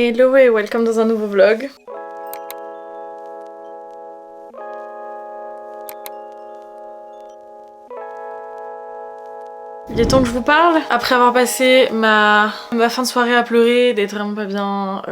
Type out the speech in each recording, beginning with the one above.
Hello et welcome dans un nouveau vlog. Il est temps que je vous parle. Après avoir passé ma fin de soirée à pleurer, d'être vraiment pas bien,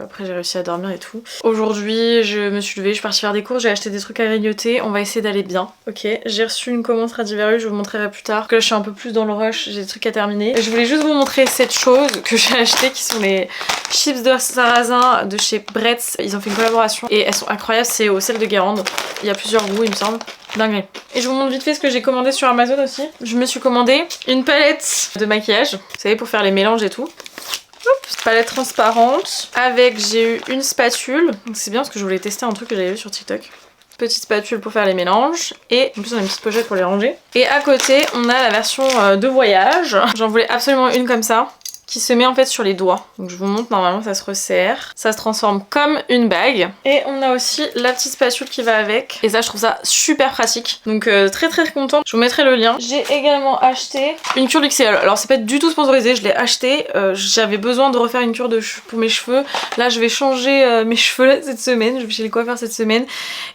après j'ai réussi à dormir et tout. Aujourd'hui je me suis levée, je suis partie faire des courses, j'ai acheté des trucs à grignoter, on va essayer d'aller bien. Ok, j'ai reçu une commande Stradivarius, je vous montrerai plus tard. Parce que là je suis un peu plus dans le rush, j'ai des trucs à terminer. Et je voulais juste vous montrer cette chose que j'ai acheté qui sont les chips de sarrasin de chez Bretz. Ils ont fait une collaboration et elles sont incroyables, c'est au sel de Guérande. Il y a plusieurs goûts il me semble. Dingue. Et je vous montre vite fait ce que j'ai commandé sur Amazon aussi. Je me suis commandé une palette de maquillage, vous savez, pour faire les mélanges et tout. Oups, palette transparente. Avec, j'ai eu une spatule. C'est bien parce que je voulais tester un truc que j'avais vu sur TikTok. Petite spatule pour faire les mélanges. Et en plus on a une petite pochette pour les ranger. Et à côté on a la version de voyage. J'en voulais absolument une comme ça, qui se met en fait sur les doigts. Donc je vous montre, normalement ça se resserre. Ça se transforme comme une bague. Et on a aussi la petite spatule qui va avec. Et ça je trouve ça super pratique. Donc très contente. Je vous mettrai le lien. J'ai également acheté une cure luxéole. Alors c'est pas du tout sponsorisé, je l'ai acheté. J'avais besoin de refaire une cure pour mes cheveux. Là je vais changer mes cheveux cette semaine. Je vais chez les coiffeurs cette semaine.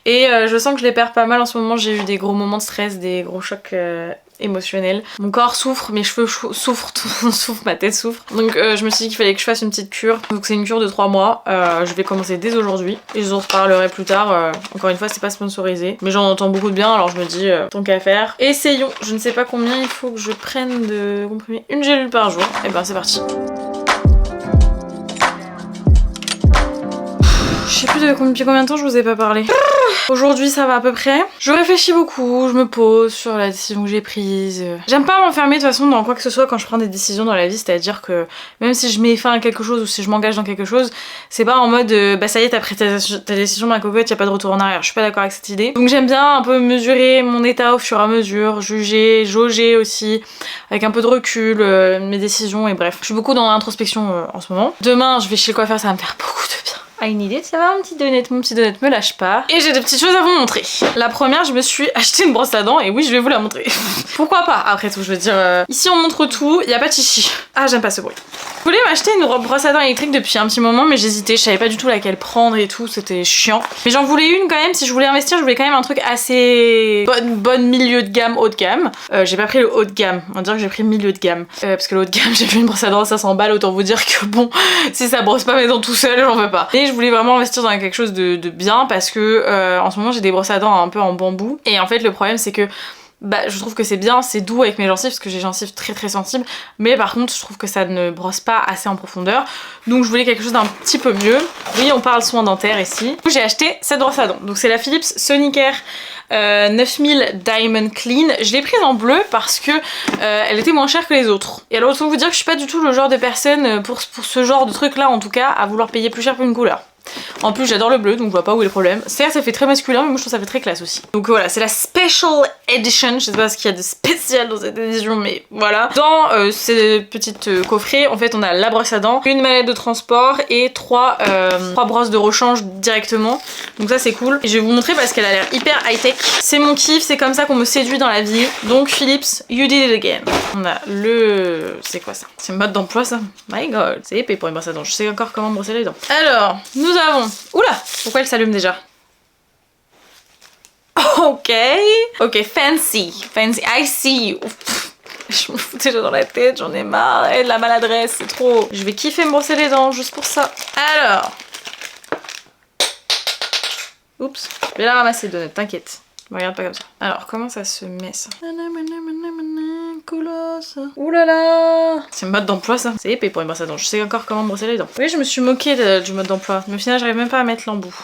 Et je sens que je les perds pas mal en ce moment. J'ai eu des gros moments de stress, des gros chocs émotionnel. Mon corps souffre, mes cheveux souffrent, tout le monde souffre, ma tête souffre. Donc je me suis dit qu'il fallait que je fasse une petite cure. Donc c'est une cure de 3 mois. Je vais commencer dès aujourd'hui. Et je vous en reparlerai plus tard. Encore une fois, c'est pas sponsorisé. Mais j'en entends beaucoup de bien, alors je me dis, tant qu'à faire. Essayons. Je ne sais pas combien il faut que je prenne de comprimés. Une gélule par jour. Et ben c'est parti. Je sais plus depuis combien de temps je vous ai pas parlé. Aujourd'hui ça va à peu près. Je réfléchis beaucoup, je me pose sur la décision que j'ai prise. J'aime pas m'enfermer de toute façon dans quoi que ce soit quand je prends des décisions dans la vie, c'est-à-dire que même si je mets fin à quelque chose ou si je m'engage dans quelque chose, c'est pas en mode bah ça y est t'as pris ta décision ma cocotte, y'a pas de retour en arrière. Je suis pas d'accord avec cette idée. Donc j'aime bien un peu mesurer mon état au fur et à mesure, juger, jauger aussi, avec un peu de recul, mes décisions et bref. Je suis beaucoup dans l'introspection en ce moment. Demain je vais chez le coiffeur, ça va me faire beaucoup de bien. I need it, ça va mon petit donut me lâche pas. Et j'ai des petites choses à vous montrer. La première, je me suis acheté une brosse à dents et oui, je vais vous la montrer. Pourquoi pas, après tout, je veux dire, ici on montre tout, il y a pas de chichi. Ah, j'aime pas ce bruit. Je voulais m'acheter une brosse à dents électrique depuis un petit moment, mais j'hésitais, je savais pas du tout laquelle prendre et tout, c'était chiant. Mais j'en voulais une quand même, si je voulais investir, je voulais quand même un truc assez bonne milieu de gamme, haut de gamme. J'ai pas pris le haut de gamme, on va dire que j'ai pris le milieu de gamme. Parce que le haut de gamme, j'ai vu une brosse à dents à 500 balles, autant vous dire que bon, si ça brosse pas mes dents tout seul, j'en veux pas. Et je voulais vraiment investir dans quelque chose de bien parce que en ce moment j'ai des brosses à dents un peu en bambou. Et en fait le problème c'est que bah, je trouve que c'est bien, c'est doux avec mes gencives parce que j'ai gencives très sensibles, mais par contre je trouve que ça ne brosse pas assez en profondeur, donc je voulais quelque chose d'un petit peu mieux. Oui, on parle soins dentaires ici. J'ai acheté cette brosse à dents, donc c'est la Philips Sonicare 9000 Diamond Clean. Je l'ai prise en bleu parce que elle était moins chère que les autres. Et alors autant vous dire que je suis pas du tout le genre de personne pour ce genre de truc là en tout cas à vouloir payer plus cher pour une couleur. En plus j'adore le bleu donc je vois pas où est le problème. Certes ça fait très masculin mais moi je trouve ça fait très classe aussi. Donc voilà, c'est la Special Edition. Je sais pas ce qu'il y a de spécial dans cette édition mais voilà. Dans ces petites coffrets en fait on a la brosse à dents, une mallette de transport et trois brosses de rechange directement. Donc ça c'est cool. Et je vais vous montrer parce qu'elle a l'air hyper high tech. C'est mon kiff, c'est comme ça qu'on me séduit dans la vie. Donc Philips, you did it again. On a le... c'est quoi ça? C'est mode d'emploi ça? My god, c'est épais pour une brosse à dents. Je sais encore comment brosser les dents. Alors, nous avons... Oula! Pourquoi elle s'allume déjà? Ok, fancy, I see you. Je me fous déjà dans la tête, j'en ai marre, et de la maladresse, c'est trop. Je vais kiffer me brosser les dents juste pour ça. Alors, oups, je vais la ramasser de net, t'inquiète. Me regarde pas comme ça. Alors, comment ça se met ça? Oulala! C'est le mode d'emploi ça? C'est épais pour une brosse à dents, je sais encore comment brosser les dents. Oui, je me suis moquée du mode d'emploi, mais au final j'arrive même pas à mettre l'embout.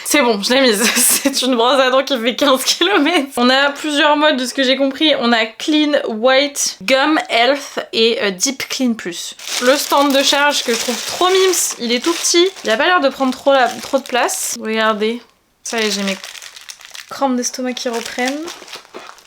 C'est bon, je l'ai mise. C'est une brosse à dents qui fait 15 km. On a plusieurs modes de ce que j'ai compris. On a Clean White, Gum Health et Deep Clean Plus. Le stand de charge que je trouve trop mimes, il est tout petit. Il a pas l'air de prendre trop de place. Regardez. Ça y est, j'ai mes crampes d'estomac qui reprennent.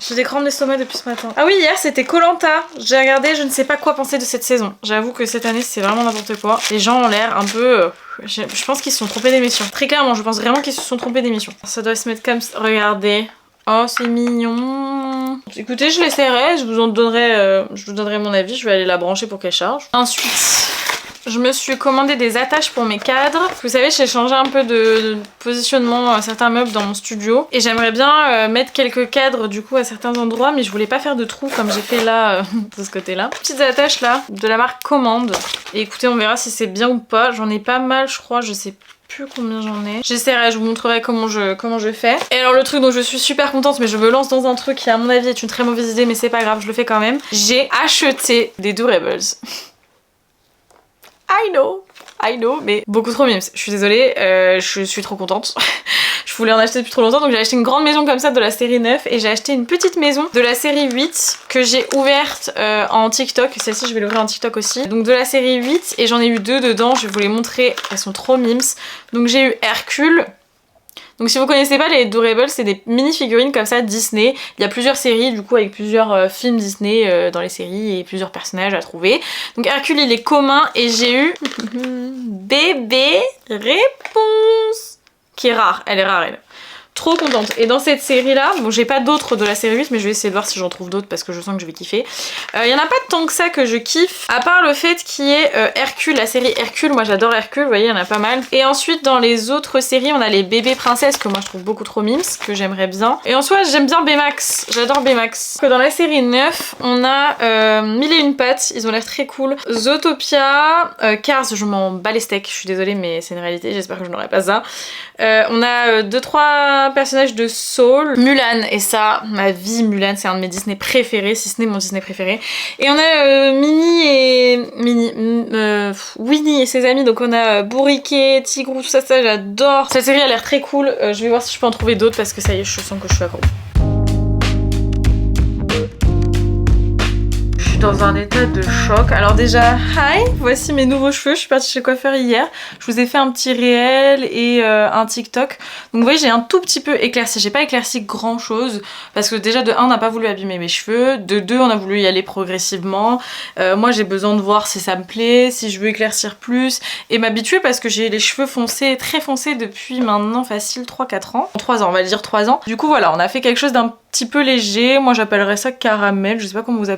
J'ai des crampes d'estomac depuis ce matin. Ah oui, hier c'était Koh-Lanta. J'ai regardé, je ne sais pas quoi penser de cette saison. J'avoue que cette année c'est vraiment n'importe quoi. Les gens ont l'air un peu... je pense qu'ils se sont trompés d'émission. Très clairement, je pense vraiment qu'ils se sont trompés d'émission. Ça doit se mettre comme ça. Regardez. Oh, c'est mignon. Écoutez, je l'essaierai, je vous donnerai mon avis. Je vais aller la brancher pour qu'elle charge. Ensuite... je me suis commandé des attaches pour mes cadres. Vous savez, j'ai changé un peu de positionnement à certains meubles dans mon studio. Et j'aimerais bien mettre quelques cadres du coup à certains endroits, mais je voulais pas faire de trous comme j'ai fait là, de ce côté-là. Petites attaches là, de la marque Commande. Et écoutez, on verra si c'est bien ou pas. J'en ai pas mal, je crois, je sais plus combien j'en ai. J'essaierai, je vous montrerai comment je fais. Et alors le truc dont je suis super contente, mais je me lance dans un truc qui à mon avis est une très mauvaise idée, mais c'est pas grave, je le fais quand même. J'ai acheté des Durables. I know, mais beaucoup trop mimes. Je suis désolée, je suis trop contente. Je voulais en acheter depuis trop longtemps, donc j'ai acheté une grande maison comme ça de la série 9 et j'ai acheté une petite maison de la série 8 que j'ai ouverte en TikTok. Celle-ci, je vais l'ouvrir en TikTok aussi. Donc de la série 8 et j'en ai eu 2 dedans. Je vais vous les montrer, elles sont trop mimes. Donc j'ai eu Hercule. Donc si vous connaissez pas les Durables, c'est des mini-figurines comme ça Disney. Il y a plusieurs séries du coup avec plusieurs films Disney dans les séries et plusieurs personnages à trouver. Donc Hercule il est commun et j'ai eu bébé réponse qui est rare, elle est rare elle. Trop contente. Et dans cette série là, bon j'ai pas d'autres de la série 8 mais je vais essayer de voir si j'en trouve d'autres parce que je sens que je vais kiffer. Il y en a pas tant que ça que je kiffe, à part le fait qu'il y ait Hercule, la série Hercule, moi j'adore Hercule, vous voyez il y en a pas mal. Et ensuite dans les autres séries on a les bébés princesses que moi je trouve beaucoup trop mimes, que j'aimerais bien. Et en soi j'aime bien Baymax, j'adore Baymax. Dans la série 9 on a Mille et une pattes, ils ont l'air très cool. Zootopia, Cars, je m'en bats les steaks, je suis désolée mais c'est une réalité, j'espère que je n'aurai pas ça. On a 2-3 personnages de Soul, Mulan, et ça, ma vie, Mulan, c'est un de mes Disney préférés, si ce n'est mon Disney préféré. Et on a Winnie et ses amis, donc on a Bourriquet, Tigrou, tout ça, j'adore. Cette série a l'air très cool, je vais voir si je peux en trouver d'autres parce que ça y est, je sens que je suis accro. Dans un état de choc. Alors déjà, hi, voici mes nouveaux cheveux. Je suis partie chez le coiffeur hier. Je vous ai fait un petit réel et un TikTok. Donc vous voyez, j'ai un tout petit peu éclairci. J'ai pas éclairci grand chose parce que déjà de 1, on n'a pas voulu abîmer mes cheveux. De 2, on a voulu y aller progressivement. Moi, j'ai besoin de voir si ça me plaît, si je veux éclaircir plus et m'habituer parce que j'ai les cheveux foncés, très foncés depuis maintenant facile 3-4 ans. 3 ans, on va le dire 3 ans. Du coup, voilà, on a fait quelque chose d'un petit peu léger. Moi, j'appellerais ça caramel. Je sais pas comment vous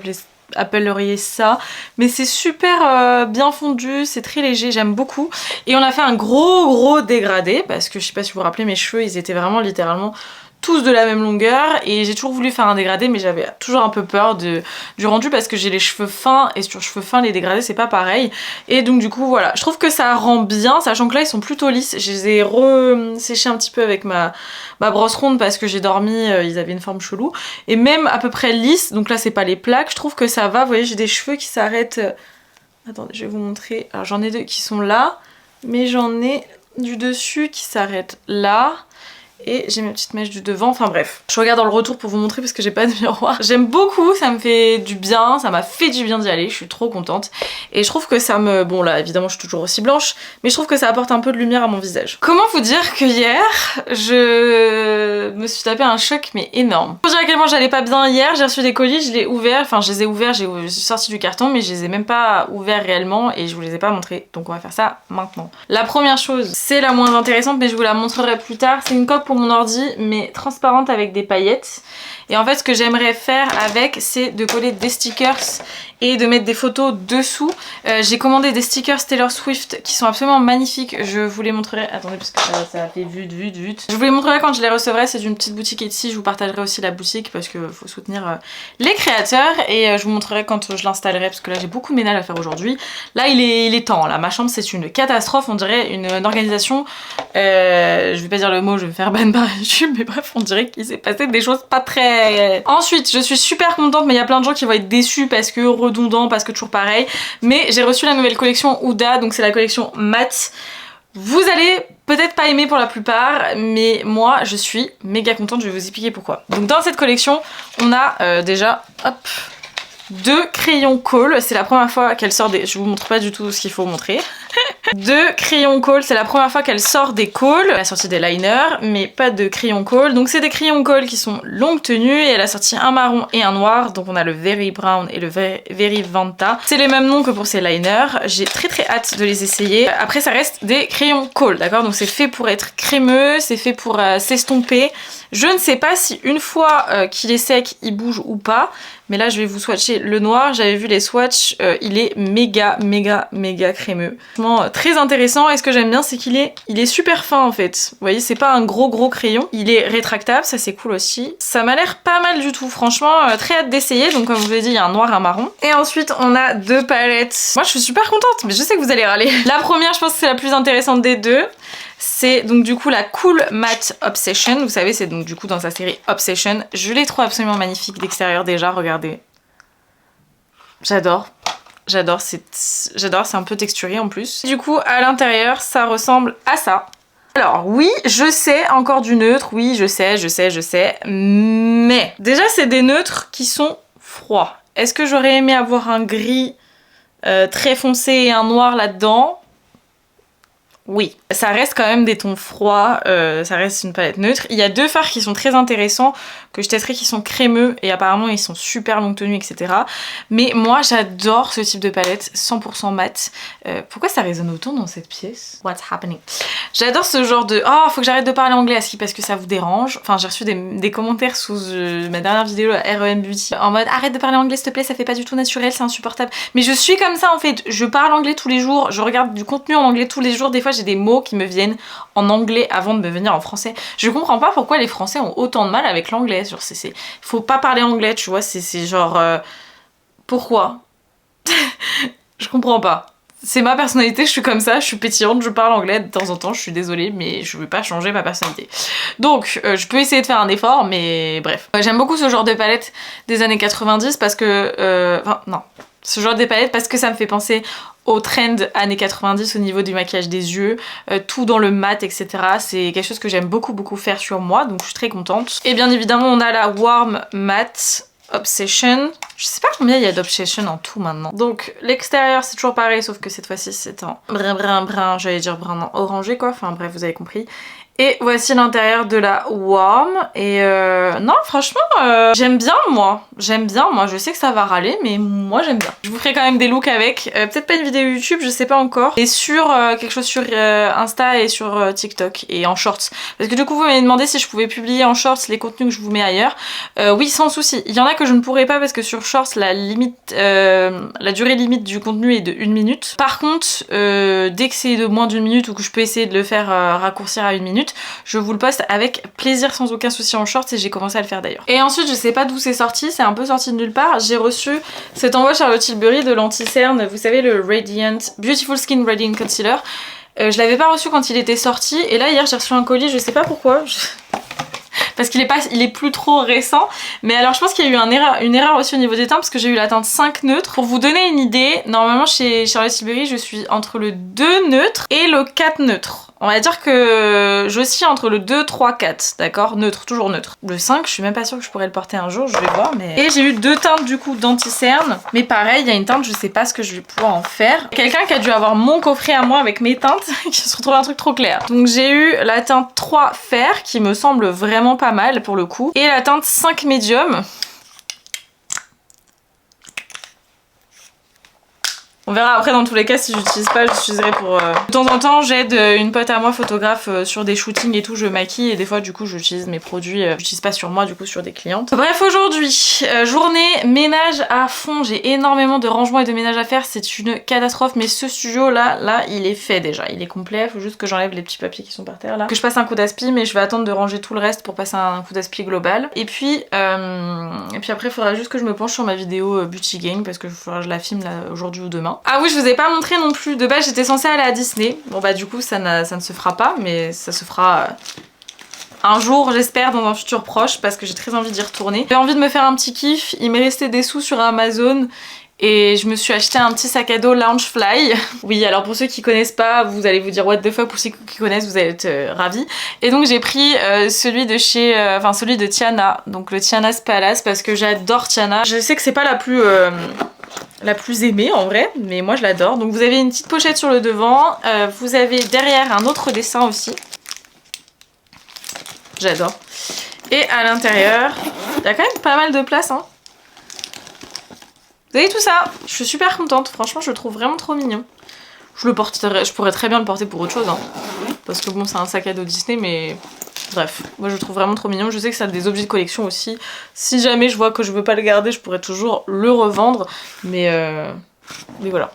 appelleriez ça, mais c'est super bien fondu, c'est très léger, j'aime beaucoup. Et on a fait un gros dégradé parce que je sais pas si vous vous rappelez, mes cheveux ils étaient vraiment littéralement tous de la même longueur et j'ai toujours voulu faire un dégradé mais j'avais toujours un peu peur du rendu parce que j'ai les cheveux fins et sur cheveux fins les dégradés c'est pas pareil et donc du coup voilà, je trouve que ça rend bien, sachant que là ils sont plutôt lisses. Je les ai séchés un petit peu avec ma brosse ronde parce que j'ai dormi, ils avaient une forme chelou et même à peu près lisses, donc là c'est pas les plaques, je trouve que ça va. Vous voyez, j'ai des cheveux qui s'arrêtent, attendez je vais vous montrer, alors j'en ai 2 qui sont là mais j'en ai du dessus qui s'arrête là. Et j'ai mes petites mèches du devant, enfin bref. Je regarde dans le retour pour vous montrer parce que j'ai pas de miroir. J'aime beaucoup, ça me fait du bien, ça m'a fait du bien d'y aller, je suis trop contente. Et je trouve que ça me... Bon là évidemment je suis toujours aussi blanche, mais je trouve que ça apporte un peu de lumière à mon visage. Comment vous dire que hier, je me suis tapé un choc mais énorme. Pour dire à quel point j'allais pas bien hier, j'ai reçu des colis, je les ai ouverts, enfin je les ai ouverts, j'ai sorti du carton mais je les ai même pas ouverts réellement et je vous les ai pas montrés. Donc on va faire ça maintenant. La première chose, c'est la moins intéressante mais je vous la montrerai plus tard, c'est une coque pour mon ordi mais transparente avec des paillettes. Et en fait ce que j'aimerais faire avec c'est de coller des stickers et de mettre des photos dessous. J'ai commandé des stickers Taylor Swift qui sont absolument magnifiques, je vous les montrerai, attendez parce que ça fait vite. Je vous les montrerai quand je les recevrai, c'est d'une petite boutique Etsy, je vous partagerai aussi la boutique parce qu'il faut soutenir les créateurs et je vous montrerai quand je l'installerai parce que là j'ai beaucoup de ménage à faire aujourd'hui. Là il est temps, là ma chambre c'est une catastrophe, on dirait une organisation, je vais pas dire le mot, je vais faire ban par YouTube mais bref on dirait qu'il s'est passé des choses pas très... Ensuite je suis super contente mais il y a plein de gens qui vont être déçus parce que redondant, parce que toujours pareil, mais j'ai reçu la nouvelle collection Huda, donc c'est la collection mat. Vous allez peut-être pas aimer pour la plupart, mais moi je suis méga contente, je vais vous expliquer pourquoi. Donc dans cette collection, on a déjà, hop, 2 crayons Kohl, c'est la première fois qu'elle sort des... Je vous montre pas du tout ce qu'il faut montrer. 2 crayons Kohl, c'est la première fois qu'elle sort des Kohl. Elle a sorti des liners, mais pas de crayons Kohl. Donc c'est des crayons Kohl qui sont longue tenue et elle a sorti un marron et un noir. Donc on a le Very Brown et le Very Vanta. C'est les mêmes noms que pour ces liners. J'ai très hâte de les essayer. Après ça reste des crayons Kohl, d'accord? Donc c'est fait pour être crémeux, c'est fait pour s'estomper. Je ne sais pas si une fois qu'il est sec, il bouge ou pas. Mais là je vais vous swatcher le noir. J'avais vu les swatchs, il est méga crémeux. Vraiment très intéressant et ce que j'aime bien c'est qu'il est super fin en fait. Vous voyez c'est pas un gros crayon. Il est rétractable, ça c'est cool aussi. Ça m'a l'air pas mal du tout franchement, très hâte d'essayer. Donc comme je vous l'ai dit il y a un noir, un marron. Et ensuite on a deux palettes. Moi je suis super contente mais je sais que vous allez râler. La première je pense que c'est la plus intéressante des deux. C'est donc du coup la Cool Matte Obsession. Vous savez c'est donc du coup dans sa série Obsession. Je les trouve absolument magnifiques d'extérieur déjà, regardez. J'adore. J'adore, c'est un peu texturé en plus. Du coup à l'intérieur ça ressemble à ça. Alors oui, je sais, encore du neutre, oui je sais, mais déjà c'est des neutres qui sont froids. Est-ce que j'aurais aimé avoir un gris très foncé et un noir là-dedans? Oui, ça reste quand même des tons froids, ça reste une palette neutre. Il y a deux fards qui sont très intéressants, que je testerai, qui sont crémeux et apparemment ils sont super longue tenue, etc. Mais moi j'adore ce type de palette 100% mat. Pourquoi ça résonne autant dans cette pièce? What's happening? J'adore ce genre de... Oh, faut que j'arrête de parler anglais, Aski, parce que ça vous dérange. Enfin, j'ai reçu des commentaires sous ma dernière vidéo, REM Beauty, en mode arrête de parler anglais s'il te plaît, ça fait pas du tout naturel, c'est insupportable. Mais je suis comme ça en fait, je parle anglais tous les jours, je regarde du contenu en anglais tous les jours, des fois j'ai des mots qui me viennent en anglais avant de me venir en français. Je comprends pas pourquoi les Français ont autant de mal avec l'anglais. Faut pas parler anglais, tu vois, c'est genre... pourquoi? Je comprends pas. C'est ma personnalité, je suis comme ça, je suis pétillante, je parle anglais de temps en temps, je suis désolée, mais je veux pas changer ma personnalité. Donc, je peux essayer de faire un effort, mais bref. J'aime beaucoup ce genre de palette des années 90 parce que... Enfin, non. Ce genre de palette parce que ça me fait penser au trend années 90 au niveau du maquillage des yeux, tout dans le mat, etc. C'est quelque chose que j'aime beaucoup faire sur moi, donc je suis très contente. Et bien évidemment, on a la Warm Matte Obsession. Je sais pas combien il y a d'Obsession en tout maintenant. Donc l'extérieur c'est toujours pareil, sauf que cette fois-ci c'est en brun, j'allais dire brun non, orangé quoi, enfin bref vous avez compris. Et voici l'intérieur de la Warm. Et non, franchement, j'aime bien moi. J'aime bien, moi. Je sais que ça va râler, mais moi j'aime bien. Je vous ferai quand même des looks avec. Peut-être pas une vidéo YouTube, je sais pas encore. Et sur quelque chose sur Insta et sur TikTok et en shorts. Parce que du coup, vous m'avez demandé si je pouvais publier en shorts les contenus que je vous mets ailleurs. Oui, sans souci. Il y en a que je ne pourrais pas parce que sur shorts, la durée limite du contenu est de 1 minute. Par contre, dès que c'est de moins d'1 minute ou que je peux essayer de le faire raccourcir à 1 minute, je vous le poste avec plaisir sans aucun souci en short et j'ai commencé à le faire d'ailleurs. Et ensuite je sais pas d'où c'est sorti, c'est un peu sorti de nulle part, j'ai reçu cet envoi Charlotte Tilbury de l'anti-cerne, vous savez le Radiant Beautiful Skin Radiant Concealer. Je l'avais pas reçu quand il était sorti et là hier j'ai reçu un colis, je sais pas pourquoi. Parce qu'il est plus trop récent. Mais alors je pense qu'il y a eu une erreur aussi au niveau des teintes parce que j'ai eu la teinte 5 neutre. Pour vous donner une idée, normalement chez Charlotte Tilbury je suis entre le 2 neutre et le 4 neutre. On va dire que j'oscille entre le 2, 3, 4, d'accord? Neutre, toujours neutre. Le 5, je suis même pas sûre que je pourrais le porter un jour, je vais voir, mais... Et j'ai eu 2 teintes du coup d'anti-cerne, mais pareil, il y a une teinte, je sais pas ce que je vais pouvoir en faire. Quelqu'un qui a dû avoir mon coffret à moi avec mes teintes, qui se retrouve un truc trop clair. Donc j'ai eu la teinte 3 fer, qui me semble vraiment pas mal pour le coup, et la teinte 5 médium. On verra après dans tous les cas si j'utilise pas, j'utiliserai pour... De temps en temps j'aide une pote à moi photographe sur des shootings et tout, je maquille et des fois du coup j'utilise mes produits, j'utilise pas sur moi du coup sur des clientes. Bref aujourd'hui, journée ménage à fond, j'ai énormément de rangements et de ménage à faire, c'est une catastrophe mais ce studio là il est fait déjà, il est complet, faut juste que j'enlève les petits papiers qui sont par terre là. Que je passe un coup d'aspi mais je vais attendre de ranger tout le reste pour passer un coup d'aspi global. Et puis après il faudra juste que je me penche sur ma vidéo Beauty Gang parce que je la filme là aujourd'hui ou demain. Ah oui, je vous ai pas montré non plus. De base, j'étais censée aller à Disney. Bon bah du coup, ça ne se fera pas, mais ça se fera un jour, j'espère, dans un futur proche, parce que j'ai très envie d'y retourner. J'ai envie de me faire un petit kiff. Il m'est resté des sous sur Amazon. Et je me suis acheté un petit sac à dos Loungefly. Oui, alors pour ceux qui connaissent pas, vous allez vous dire what the fuck, pour ceux qui connaissent, vous allez être ravis. Et donc j'ai pris celui de chez, celui de Tiana, donc le Tiana's Palace, parce que j'adore Tiana. Je sais que c'est pas la plus aimée en vrai, mais moi je l'adore. Donc vous avez une petite pochette sur le devant, vous avez derrière un autre dessin aussi. J'adore. Et à l'intérieur, il y a quand même pas mal de place, hein. Vous avez tout ça. Je suis super contente, franchement je le trouve vraiment trop mignon. Je pourrais très bien le porter pour autre chose, hein. Parce que bon c'est un sac à dos Disney mais Bref, moi je le trouve vraiment trop mignon. Je sais que ça a des objets de collection aussi. Si jamais je vois que je veux pas le garder, je pourrais toujours le revendre. Mais voilà.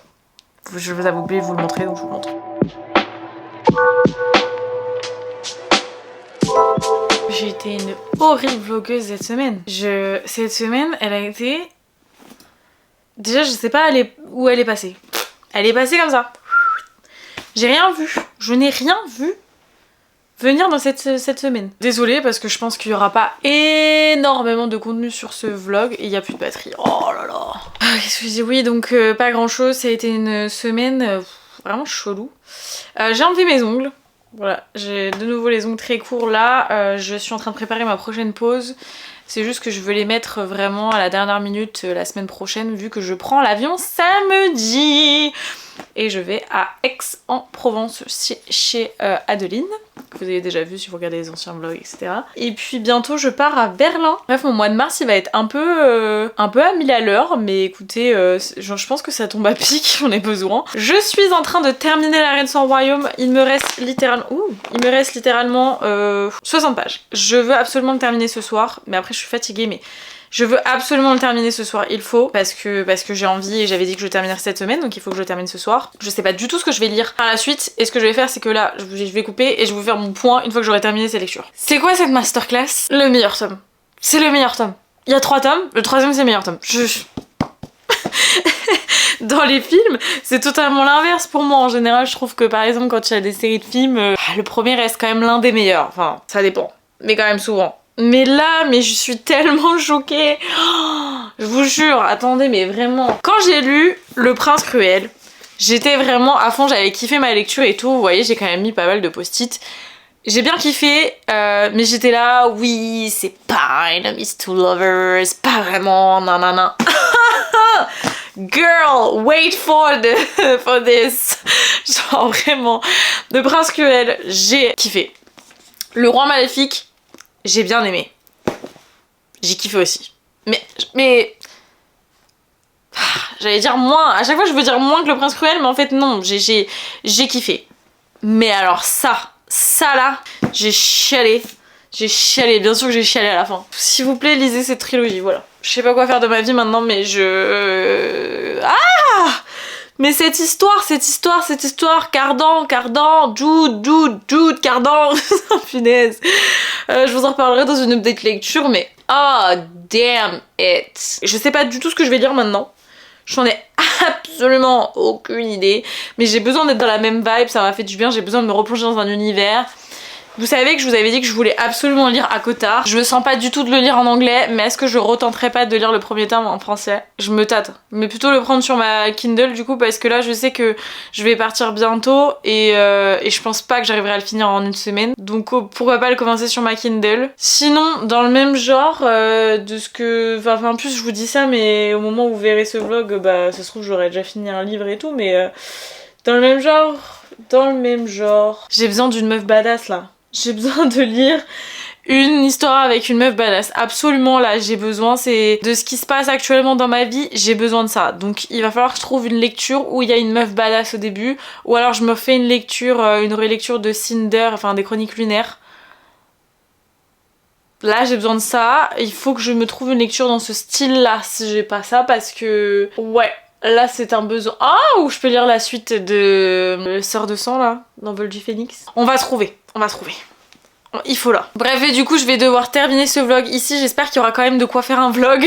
Je vais oublier de vous le montrer, donc je vous le montre. J'ai été une horrible vlogueuse cette semaine. Cette semaine, elle a été... Déjà, je sais pas où elle est passée. Elle est passée comme ça. J'ai rien vu. Je n'ai rien vu venir dans cette semaine. Désolée parce que je pense qu'il y aura pas énormément de contenu sur ce vlog et il n'y a plus de batterie. Oh là là. Qu'est-ce que je dis? Oui, donc pas grand chose. Ça a été une semaine vraiment chelou. J'ai enlevé mes ongles. Voilà, j'ai de nouveau les ongles très courts là. Je suis en train de préparer ma prochaine pause. C'est juste que je veux les mettre vraiment à la dernière minute la semaine prochaine vu que je prends l'avion samedi. Et je vais à Aix-en-Provence chez Adeline, que vous avez déjà vu si vous regardez les anciens vlogs, etc. Et puis bientôt je pars à Berlin. Bref, mon mois de mars il va être un peu à 1000 à l'heure, mais écoutez, je pense que ça tombe à pic, j'en ai besoin. Je suis en train de terminer la Reine sans Royaume, il me reste littéralement 60 pages. Je veux absolument le terminer ce soir, mais après je suis fatiguée, mais... Je veux absolument le terminer ce soir, il faut, parce que j'ai envie et j'avais dit que je le terminerais cette semaine, donc il faut que je le termine ce soir. Je sais pas du tout ce que je vais lire par la suite, et ce que je vais faire c'est que là, je vais couper et je vais vous faire mon point une fois que j'aurai terminé ces lectures. C'est quoi cette masterclass? Le meilleur tome. C'est le meilleur tome. Il y a 3 tomes, le 3ème c'est le meilleur tome. Dans les films, c'est totalement l'inverse pour moi. En général, je trouve que par exemple quand il y a des séries de films, le premier reste quand même l'un des meilleurs. Enfin, ça dépend, mais quand même souvent. Mais là, je suis tellement choquée. Oh, je vous jure, attendez, mais vraiment. Quand j'ai lu Le Prince Cruel, j'étais vraiment à fond, j'avais kiffé ma lecture et tout. Vous voyez, j'ai quand même mis pas mal de post-it. J'ai bien kiffé, mais j'étais là, oui, c'est pas Enemies to Lovers, pas vraiment, nanana. Girl, wait for this. Genre vraiment. Le Prince Cruel, j'ai kiffé. Le Roi Maléfique, j'ai bien aimé. J'ai kiffé aussi. Mais... J'allais dire moins. À chaque fois, je veux dire moins que Le Prince Cruel, mais en fait, non. J'ai kiffé. Mais alors ça là, j'ai chialé. J'ai chialé. Bien sûr que j'ai chialé à la fin. S'il vous plaît, lisez cette trilogie, voilà. Je sais pas quoi faire de ma vie maintenant, mais mais cette histoire, Cardan, Jude, Cardan, punaise. Je vous en reparlerai dans une update lecture, mais oh damn it. Je sais pas du tout ce que je vais lire maintenant. J'en ai absolument aucune idée, mais j'ai besoin d'être dans la même vibe, ça m'a fait du bien, j'ai besoin de me replonger dans un univers. Vous savez que je vous avais dit que je voulais absolument lire ACOTAR. Je me sens pas du tout de le lire en anglais, mais est-ce que je retenterai pas de lire le premier tome en français? Je me tâte. Mais plutôt le prendre sur ma Kindle du coup, parce que là je sais que je vais partir bientôt et je pense pas que j'arriverai à le finir en une semaine. Donc pourquoi pas le commencer sur ma Kindle. Sinon, dans le même genre de ce que... Enfin en plus je vous dis ça, mais au moment où vous verrez ce vlog, bah ça se trouve j'aurais déjà fini un livre et tout, mais dans le même genre... J'ai besoin d'une meuf badass là. J'ai besoin de lire une histoire avec une meuf badass. Absolument, là, j'ai besoin, c'est de ce qui se passe actuellement dans ma vie, j'ai besoin de ça. Donc il va falloir que je trouve une lecture où il y a une meuf badass au début, ou alors je me fais une lecture, une relecture de Cinder, enfin des Chroniques lunaires. Là, j'ai besoin de ça. Il faut que je me trouve une lecture dans ce style-là, si j'ai pas ça, parce que... Ouais. Là, c'est un besoin... Ah, ou je peux lire la suite de Sœur de sang, là, d'Envol du Phénix. On va trouver. Il faut là. Bref, et du coup, je vais devoir terminer ce vlog ici. J'espère qu'il y aura quand même de quoi faire un vlog.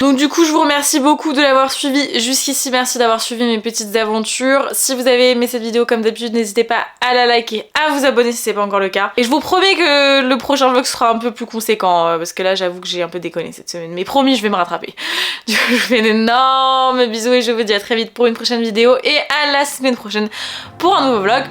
Donc du coup, je vous remercie beaucoup de l'avoir suivi jusqu'ici. Merci d'avoir suivi mes petites aventures. Si vous avez aimé cette vidéo, comme d'habitude, n'hésitez pas à la liker, à vous abonner si c'est pas encore le cas. Et je vous promets que le prochain vlog sera un peu plus conséquent, parce que là, j'avoue que j'ai un peu déconné cette semaine. Mais promis, je vais me rattraper. Du coup, je vous fais d'énormes bisous et je vous dis à très vite pour une prochaine vidéo. Et à la semaine prochaine pour un nouveau vlog.